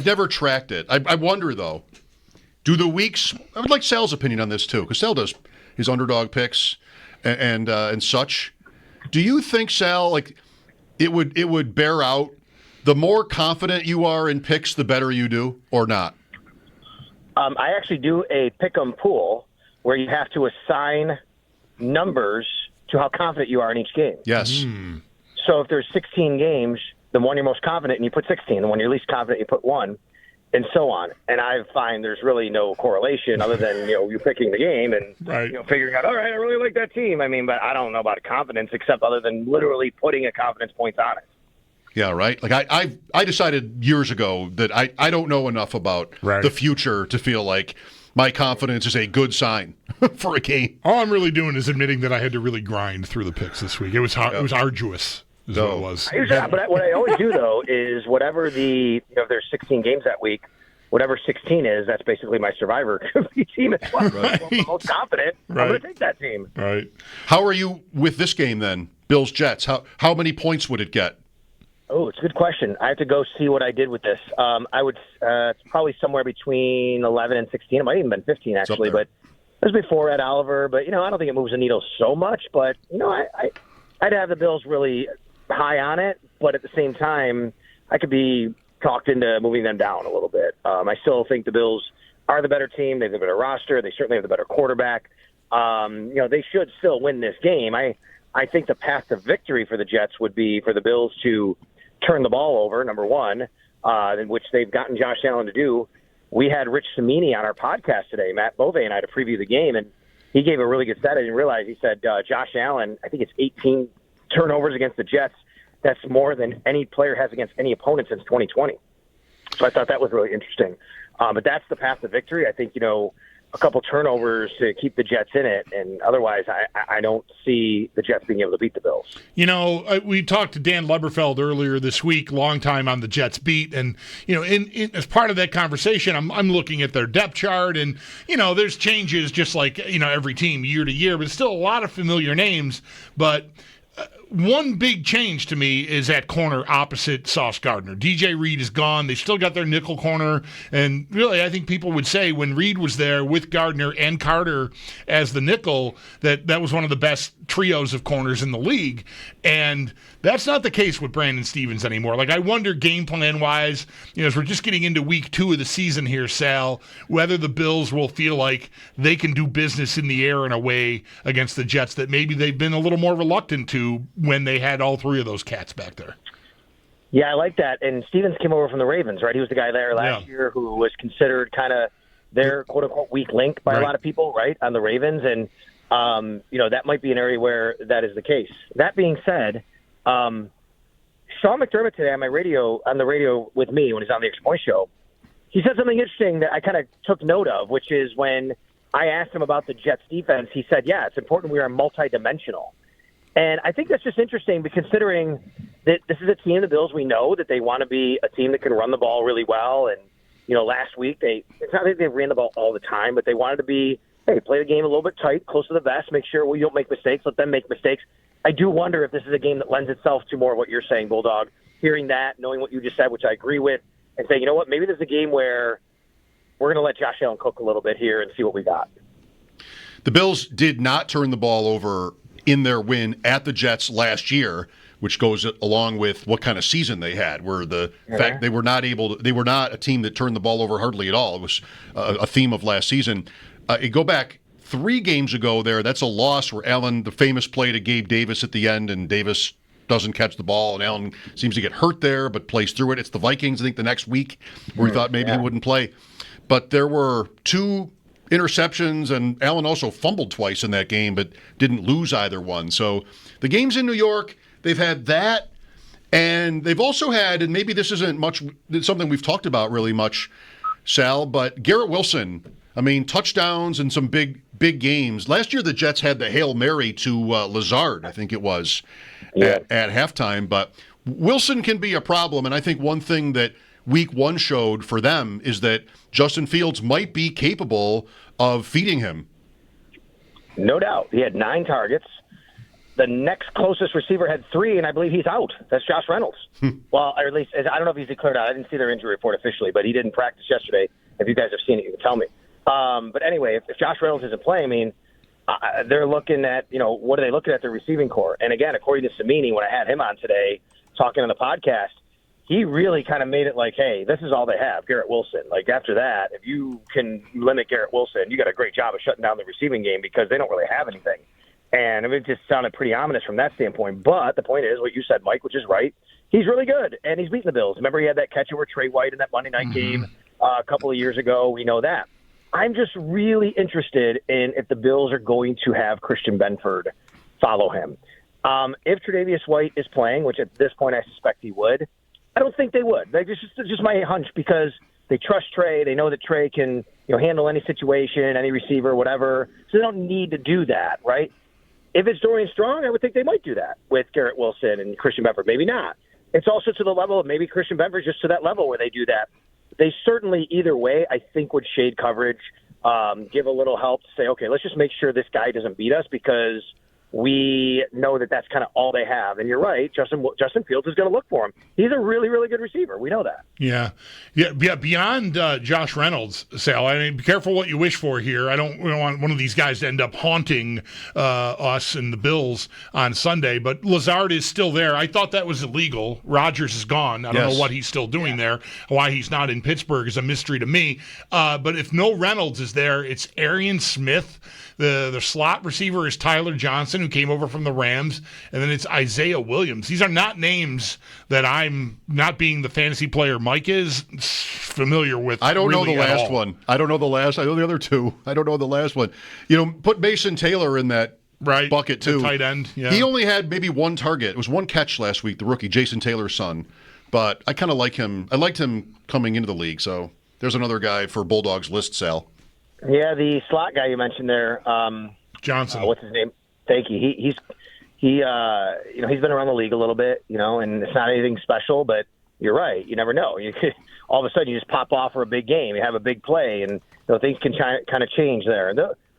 never tracked it. I wonder, though, do the weeks – I would like Sal's opinion on this, too, because Sal does his underdog picks and such. Do you think, Sal, like it would bear out the more confident you are in picks, the better you do, or not? I actually do a pick'em pool where you have to assign numbers to how confident you are in each game. Yes. So if there's 16 games, the one you're most confident in, you put 16. The one you're least confident, you put 1, and so on. And I find there's really no correlation other than, you picking the game and figuring out, all right, I really like that team. I mean, but I don't know about confidence except other than literally putting a confidence points on it. Yeah, right. Like I decided years ago that I don't know enough about the future to feel like my confidence is a good sign for a game. All I'm really doing is admitting that I had to really grind through the picks this week. It was hard, It was arduous. Is what it was. But what I always do though is whatever if there's 16 games that week, whatever 16 is, that's basically my survivor team as well. Right. I'm the most confident. Right. I'm going to take that team. Right. How are you with this game then? Bills Jets. How many points would it get? Oh, it's a good question. I have to go see what I did with this. I would. It's probably somewhere between 11 and 16. It might even been 15 actually, but it was before Ed Oliver. But I don't think it moves the needle so much. But I'd have the Bills really high on it. But at the same time, I could be talked into moving them down a little bit. I still think the Bills are the better team. They have the better roster. They certainly have the better quarterback. They should still win this game. I think the path to victory for the Jets would be for the Bills to turn the ball over, number one, which they've gotten Josh Allen to do. We had Rich Cimini on our podcast today, Matt Bove and I, to preview the game, and he gave a really good stat. I didn't realize. He said Josh Allen, I think it's 18 turnovers against the Jets. That's more than any player has against any opponent since 2020. So I thought that was really interesting. But that's the path to victory. I think, a couple turnovers to keep the Jets in it, and otherwise I don't see the Jets being able to beat the Bills. We talked to Dan Leberfeld earlier this week, long time on the Jets beat, and in as part of that conversation, I'm looking at their depth chart, and there's changes just like every team year to year, but still a lot of familiar names, but. One big change to me is at corner opposite Sauce Gardner. DJ Reed is gone. They've still got their nickel corner. And really, I think people would say when Reed was there with Gardner and Carter as the nickel, that was one of the best trios of corners in the league. And that's not the case with Brandon Stevens anymore. Like, I wonder game plan-wise, as we're just getting into week 2 of the season here, Sal, whether the Bills will feel like they can do business in the air in a way against the Jets that maybe they've been a little more reluctant to when they had all 3 of those cats back there. Yeah, I like that. And Stevens came over from the Ravens, right? He was the guy there last year who was considered kind of their quote-unquote weak link by a lot of people, right, on the Ravens. And, that might be an area where that is the case. That being said, Sean McDermott today on the radio with me when he's on the Extra Point Show, he said something interesting that I kind of took note of, which is when I asked him about the Jets defense, he said, yeah, it's important we are multidimensional. And I think that's just interesting, but considering that this is a team, the Bills, we know that they want to be a team that can run the ball really well. And, last week, it's not that they ran the ball all the time, but they wanted to be, hey, play the game a little bit tight, close to the vest, make sure we don't make mistakes, let them make mistakes. I do wonder if this is a game that lends itself to more of what you're saying, Bulldog, hearing that, knowing what you just said, which I agree with, and saying, you know what, maybe there's a game where we're going to let Josh Allen cook a little bit here and see what we got. The Bills did not turn the ball over in their win at the Jets last year, which goes along with what kind of season they had, where the fact they were not a team that turned the ball over hardly at all. It was a theme of last season. You go back 3 games ago there, that's a loss where Allen, the famous play to Gabe Davis at the end, and Davis doesn't catch the ball, and Allen seems to get hurt there, but plays through it. It's the Vikings, I think, the next week, where he thought maybe he wouldn't play. But there were 2 interceptions, and Allen also fumbled twice in that game, but didn't lose either one. So the games in New York, they've had that, and they've also had, and maybe this isn't much something we've talked about really much, Sal, but Garrett Wilson, touchdowns in some big games. Last year the Jets had the Hail Mary to Lazard, I think it was, at halftime, but Wilson can be a problem, and I think one thing that Week 1 showed for them is that Justin Fields might be capable of feeding him. No doubt. He had 9 targets. the next closest receiver had 3, and I believe he's out. That's Josh Reynolds. Well, or at least, I don't know if he's declared out. I didn't see their injury report officially, but he didn't practice yesterday. If you guys have seen it, you can tell me. But anyway, if Josh Reynolds isn't playing, I mean, they're looking at, what are they looking at the receiving core? And again, according to Samini, when I had him on today talking on the podcast, he really kind of made it like, hey, this is all they have, Garrett Wilson. Like, after that, if you can limit Garrett Wilson, you got a great job of shutting down the receiving game because they don't really have anything. And it just sounded pretty ominous from that standpoint. But the point is what you said, Mike, which is right. He's really good, and he's beating the Bills. Remember, he had that catch over Trey White in that Monday night game a couple of years ago. We know that. I'm just really interested in if the Bills are going to have Christian Benford follow him. If Tre'Davious White is playing, which at this point I suspect he would, I don't think they would. It's just my hunch because they trust Trey. They know that Trey can handle any situation, any receiver, whatever. So they don't need to do that, right? If it's Dorian Strong, I would think they might do that with Garrett Wilson and Christian Benford. Maybe not. It's also to the level of maybe Christian Benford just to that level where they do that. They certainly, either way, I think would shade coverage, give a little help to say, okay, let's just make sure this guy doesn't beat us because we know that that's kind of all they have. And you're right, Justin Fields is going to look for him. He's a really, really good receiver. We know that. Yeah. Beyond Josh Reynolds, Sal, I mean, be careful what you wish for here. We don't want one of these guys to end up haunting us and the Bills on Sunday. But Lazard is still there. I thought that was illegal. Rodgers is gone. I don't know what he's still doing there. Why he's not in Pittsburgh is a mystery to me. But if no Reynolds is there, it's Arian Smith. The slot receiver is Tyler Johnson, who came over from the Rams, and then it's Isaiah Williams. These are not names that I'm, not being the fantasy player Mike is, familiar with. I don't really know the last one. I don't know the last. I know the other two. I don't know the last one. Put Mason Taylor in that bucket too. The tight end. Yeah. He only had maybe one target. It was one catch last week, the rookie, Jason Taylor's son. But I kind of like him. I liked him coming into the league. So there's another guy for Bulldogs list, Sal. Yeah, the slot guy you mentioned there, Johnson. What's his name? Thank you. He's been around the league a little bit, and it's not anything special, but you're right. You never know. You could, all of a sudden you just pop off for a big game. You have a big play, and things can kind of change there.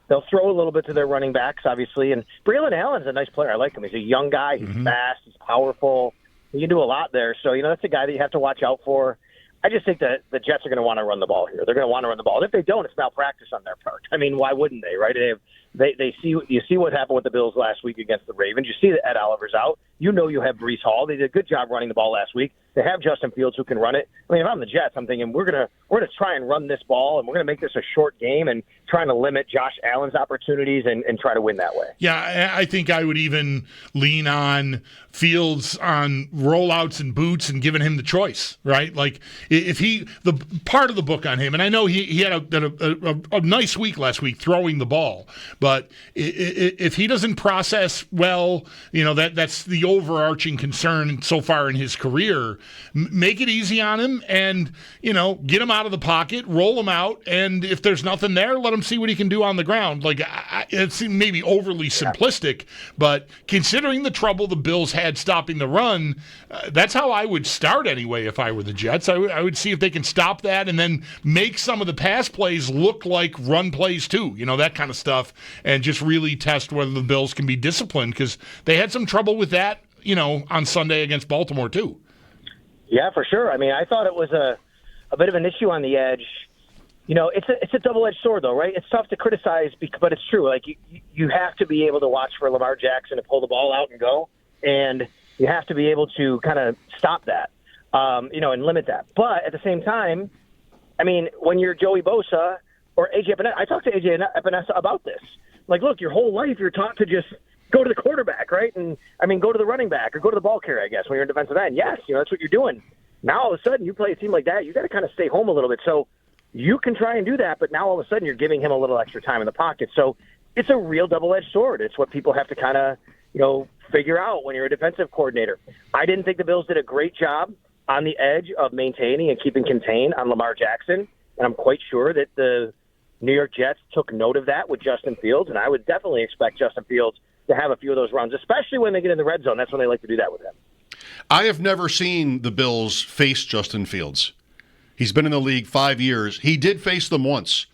They'll throw a little bit to their running backs, obviously. And Braylon Allen's a nice player. I like him. He's a young guy. He's fast. He's powerful. He can do a lot there. So that's a guy that you have to watch out for. I just think that the Jets are going to want to run the ball here. They're going to want to run the ball. And if they don't, it's malpractice on their part. I mean, why wouldn't they, right? You see what happened with the Bills last week against the Ravens. You see that Ed Oliver's out. You have Breece Hall. They did a good job running the ball last week. They have Justin Fields who can run it. I mean, if I'm the Jets, I'm thinking we're gonna try and run this ball, and we're gonna make this a short game and trying to limit Josh Allen's opportunities and try to win that way. Yeah, I think I would even lean on Fields on rollouts and boots and giving him the choice, right? Like if the part of the book on him, and I know he had a nice week last week throwing the ball, but if he doesn't process well, that's the overarching concern so far in his career. Make it easy on him and, get him out of the pocket, roll him out, and if there's nothing there, let him see what he can do on the ground. Like, it's maybe overly simplistic, but considering the trouble the Bills had stopping the run, that's how I would start anyway if I were the Jets. I would see if they can stop that and then make some of the pass plays look like run plays too, that kind of stuff, and just really test whether the Bills can be disciplined because they had some trouble with that, on Sunday against Baltimore too. Yeah, for sure. I mean, I thought it was a bit of an issue on the edge. It's a double-edged sword, though, right? It's tough to criticize, but it's true. Like, you have to be able to watch for Lamar Jackson to pull the ball out and go, and you have to be able to kind of stop that, and limit that. But at the same time, I mean, when you're Joey Bosa or A.J. Epinesa, I talked to A.J. Epinesa about this. Like, look, your whole life you're taught to just go to the quarterback, right? And, go to the running back or go to the ball carrier, I guess, when you're a defensive end. Yes, that's what you're doing. Now, all of a sudden, you play a team like that, you got to kind of stay home a little bit. So you can try and do that, but now all of a sudden you're giving him a little extra time in the pocket. So it's a real double-edged sword. It's what people have to kind of, figure out when you're a defensive coordinator. I didn't think the Bills did a great job on the edge of maintaining and keeping contained on Lamar Jackson, and I'm quite sure that the New York Jets took note of that with Justin Fields, and I would definitely expect Justin Fields to have a few of those runs, especially when they get in the red zone. That's when they like to do that with him. I have never seen the Bills face Justin Fields. He's been in the league 5 years. He did face them once,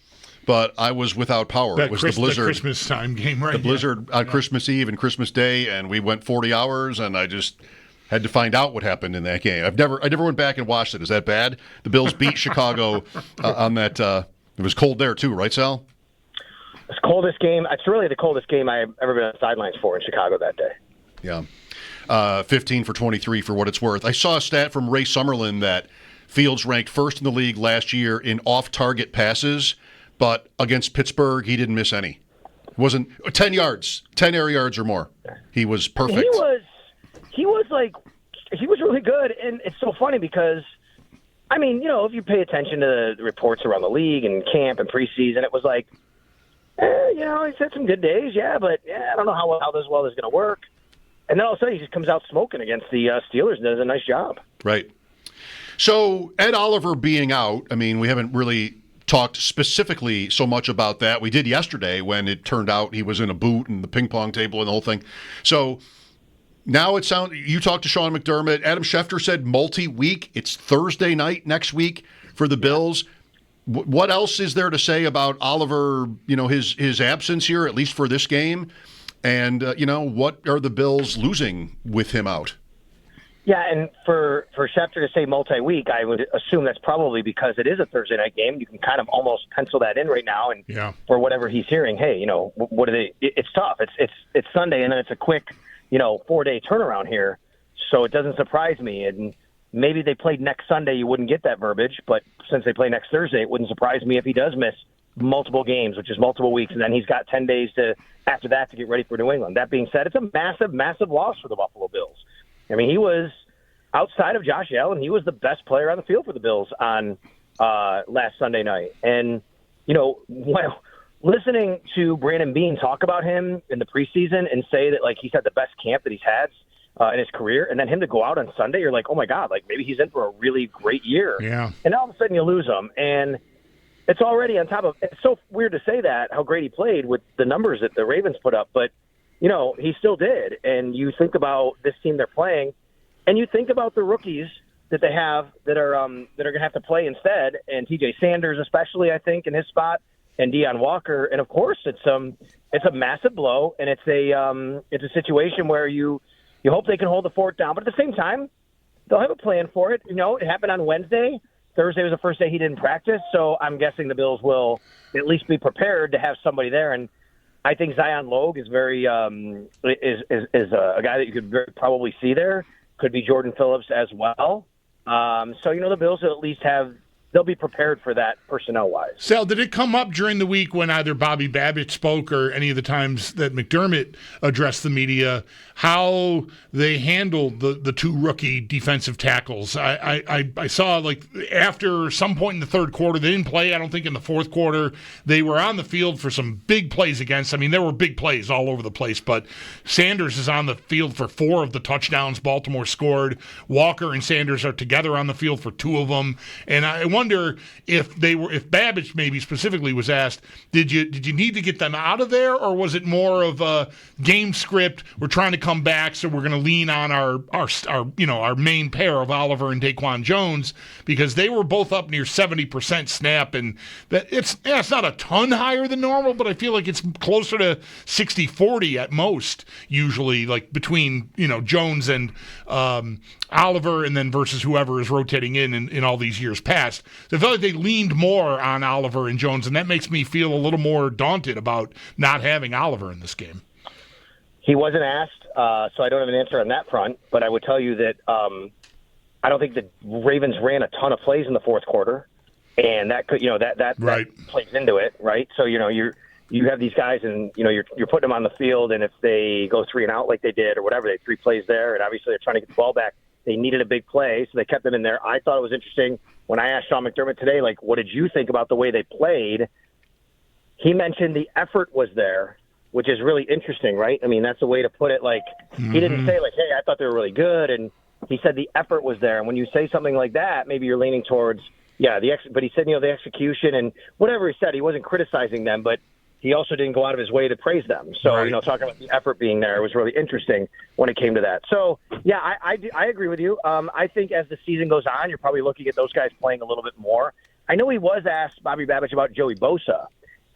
but I was without power. It was the blizzard. The Christmas time game, right? The blizzard on Christmas Eve and Christmas Day, and we went 40 hours, and I just had to find out what happened in that game. I never went back and watched it. Is that bad? The Bills beat Chicago on that. It was cold there too, right, Sal? It's the coldest game. It's really the coldest game I've ever been on the sidelines for in Chicago that day. Yeah. 15 for 23 for what it's worth. I saw a stat from Ray Summerlin that Fields ranked first in the league last year in off-target passes, but against Pittsburgh, he didn't miss any. It wasn't 10 yards, 10 air yards or more. He was perfect. He was really good, and it's so funny because, I mean, if you pay attention to the reports around the league and camp and preseason, it was like, he's had some good days, but I don't know how this is going to work. And then all of a sudden he just comes out smoking against the Steelers and does a nice job. Right. So Ed Oliver being out, I mean, we haven't really talked specifically so much about that. We did yesterday when it turned out he was in a boot and the ping pong table and the whole thing. So now you talked to Sean McDermott. Adam Schefter said multi-week. It's Thursday night next week for the Bills. What else is there to say about Oliver, his absence here, at least for this game? And, what are the Bills losing with him out? Yeah, and for Schefter to say multi-week, I would assume that's probably because it is a Thursday night game. You can kind of almost pencil that in right now. And for whatever he's hearing, hey, what are they? It's tough. It's Sunday, and then it's a quick, 4-day turnaround here. So it doesn't surprise me. And maybe they played next Sunday, you wouldn't get that verbiage. But since they play next Thursday, it wouldn't surprise me if he does miss multiple games, which is multiple weeks, and then he's got 10 days after that to get ready for New England. That being said, it's a massive, massive loss for the Buffalo Bills. I mean, he was, outside of Josh Allen, he was the best player on the field for the Bills on last Sunday night. And, listening to Brandon Beane talk about him in the preseason and say that, he's had the best camp that he's had in his career, and then him to go out on Sunday, you're like, oh, my God, maybe he's in for a really great year. Yeah. And all of a sudden you lose him. And it's already on top of – it's so weird to say that, how great he played with the numbers that the Ravens put up. But, he still did. And you think about this team they're playing, and you think about the rookies that they have that are going to have to play instead, and T.J. Sanders especially, I think, in his spot, and Deion Walker. And, of course, it's a massive blow, and it's a situation where you hope they can hold the fort down. But at the same time, they'll have a plan for it. It happened on Wednesday. Thursday was the first day he didn't practice, so I'm guessing the Bills will at least be prepared to have somebody there. And I think Zion Logue is very is a guy that you could probably see there. Could be Jordan Phillips as well. So the Bills will at least they'll be prepared for that personnel-wise. Sal, did it come up during the week when either Bobby Babbitt spoke or any of the times that McDermott addressed the media how they handled the two rookie defensive tackles? I saw, after some point in the third quarter, they didn't play. I don't think in the fourth quarter. They were on the field for some big plays against. I mean, there were big plays all over the place, but Sanders is on the field for 4 of the touchdowns Baltimore scored. Walker and Sanders are together on the field for 2 of them. And I wonder if Babbage maybe specifically was asked, did you need to get them out of there, or was it more of a game script? We're trying to come back, so we're going to lean on our main pair of Oliver and Daquan Jones, because they were both up near 70% snap, and that it's not a ton higher than normal, but I feel like it's closer to 60-40 at most usually, between Jones and Oliver, and then versus whoever is rotating in all these years past. So I feel like they leaned more on Oliver and Jones, and that makes me feel a little more daunted about not having Oliver in this game. He wasn't asked, so I don't have an answer on that front, but I would tell you that I don't think the Ravens ran a ton of plays in the fourth quarter, and that could, that plays into it, right? So, you have these guys, and you're putting them on the field, and if they go 3 and out like they did or whatever, they had 3 plays there, and obviously they're trying to get the ball back. They needed a big play, so they kept them in there. I thought it was interesting when I asked Sean McDermott today, what did you think about the way they played? He mentioned the effort was there, which is really interesting, right? I mean, that's a way to put it. He didn't say, hey, I thought they were really good, and he said the effort was there. And when you say something like that, maybe you're leaning towards, but he said, the execution and whatever he said, he wasn't criticizing them, but he also didn't go out of his way to praise them. So, right. Talking about the effort being there was really interesting when it came to that. So, I agree with you. I think as the season goes on, you're probably looking at those guys playing a little bit more. I know he was asked, Bobby Babbage, about Joey Bosa,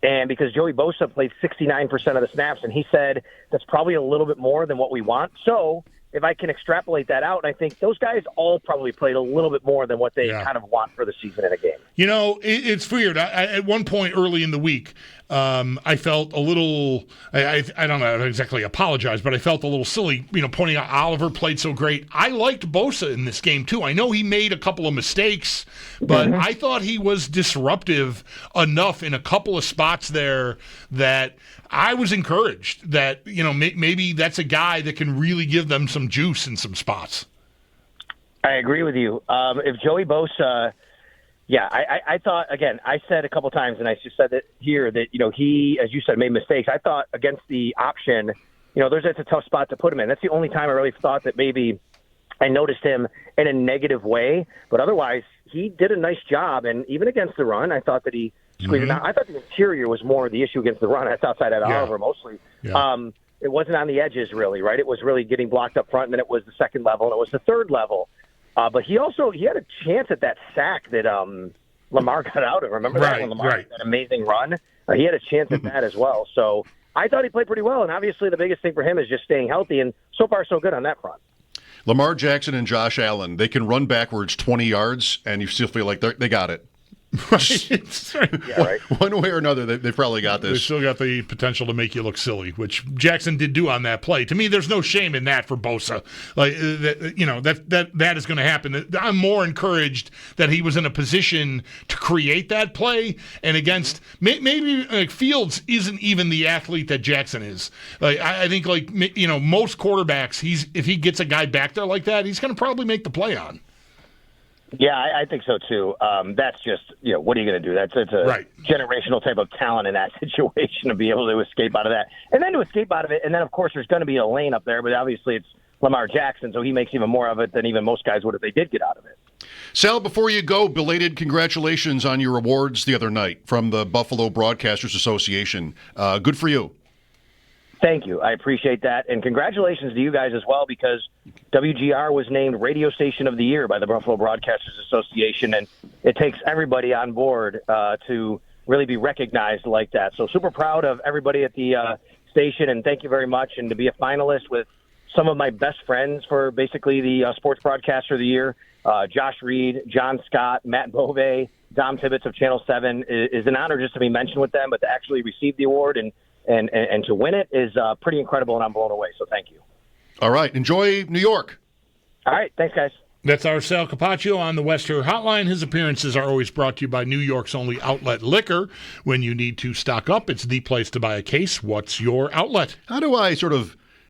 And because Joey Bosa played 69% of the snaps, and he said that's probably a little bit more than what we want. So if I can extrapolate that out, I think those guys all probably played a little bit more than what they kind of want for the season in a game. You know, it's weird. At one point early in the week, I felt a little, I don't know exactly apologize, but I felt a little silly, pointing out Oliver played so great. I liked Bosa in this game, too. I know he made a couple of mistakes, but I thought he was disruptive enough in a couple of spots there that I was encouraged that, maybe that's a guy that can really give them some juice in some spots. I agree with you. If Joey Bosa... Yeah, I thought, again, I said a couple times, and I just said it here, that, he, as you said, made mistakes. I thought against the option, that's a tough spot to put him in. That's the only time I really thought that maybe I noticed him in a negative way. But otherwise, he did a nice job. And even against the run, I thought that he squeezed it out. I thought the interior was more the issue against the run. That's outside of Oliver mostly. Yeah. It wasn't on the edges, really, right? It was really getting blocked up front, and then it was the second level, and it was the third level. But he had a chance at that sack that Lamar got out of. Remember that when Lamar had that amazing run? He had a chance at that as well. So I thought he played pretty well, and obviously the biggest thing for him is just staying healthy, and so far so good on that front. Lamar Jackson and Josh Allen, they can run backwards 20 yards, and you still feel like they got it. Right. One way or another, they probably got this. They still got the potential to make you look silly, which Jackson did do on that play. To me, there's no shame in that for Bosa. Like that is going to happen. I'm more encouraged that he was in a position to create that play, and against maybe Fields isn't even the athlete that Jackson is. Like I think most quarterbacks, if he gets a guy back there like that, he's going to probably make the play on. Yeah, I think so too. That's just, what are you going to do? It's a generational type of talent in that situation to be able to escape out of that. And then to escape out of it, and then, of course, there's going to be a lane up there, but obviously it's Lamar Jackson, so he makes even more of it than even most guys would if they did get out of it. Sal, before you go, belated congratulations on your awards the other night from the Buffalo Broadcasters Association. Good for you. Thank you. I appreciate that. And congratulations to you guys as well, because WGR was named Radio Station of the Year by the Buffalo Broadcasters Association, and it takes everybody on board to really be recognized like that. So super proud of everybody at the station, and thank you very much. And to be a finalist with some of my best friends for basically the Sports Broadcaster of the Year, Josh Reed, John Scott, Matt Bove, Dom Tibbetts of Channel 7, is an honor just to be mentioned with them, but to actually receive the award and to win it is pretty incredible, and I'm blown away. So thank you. All right. Enjoy New York. All right. Thanks, guys. That's our Sal Capaccio on the Western Hotline. His appearances are always brought to you by New York's only outlet liquor. When you need to stock up, it's the place to buy a case. What's your outlet? How do I sort of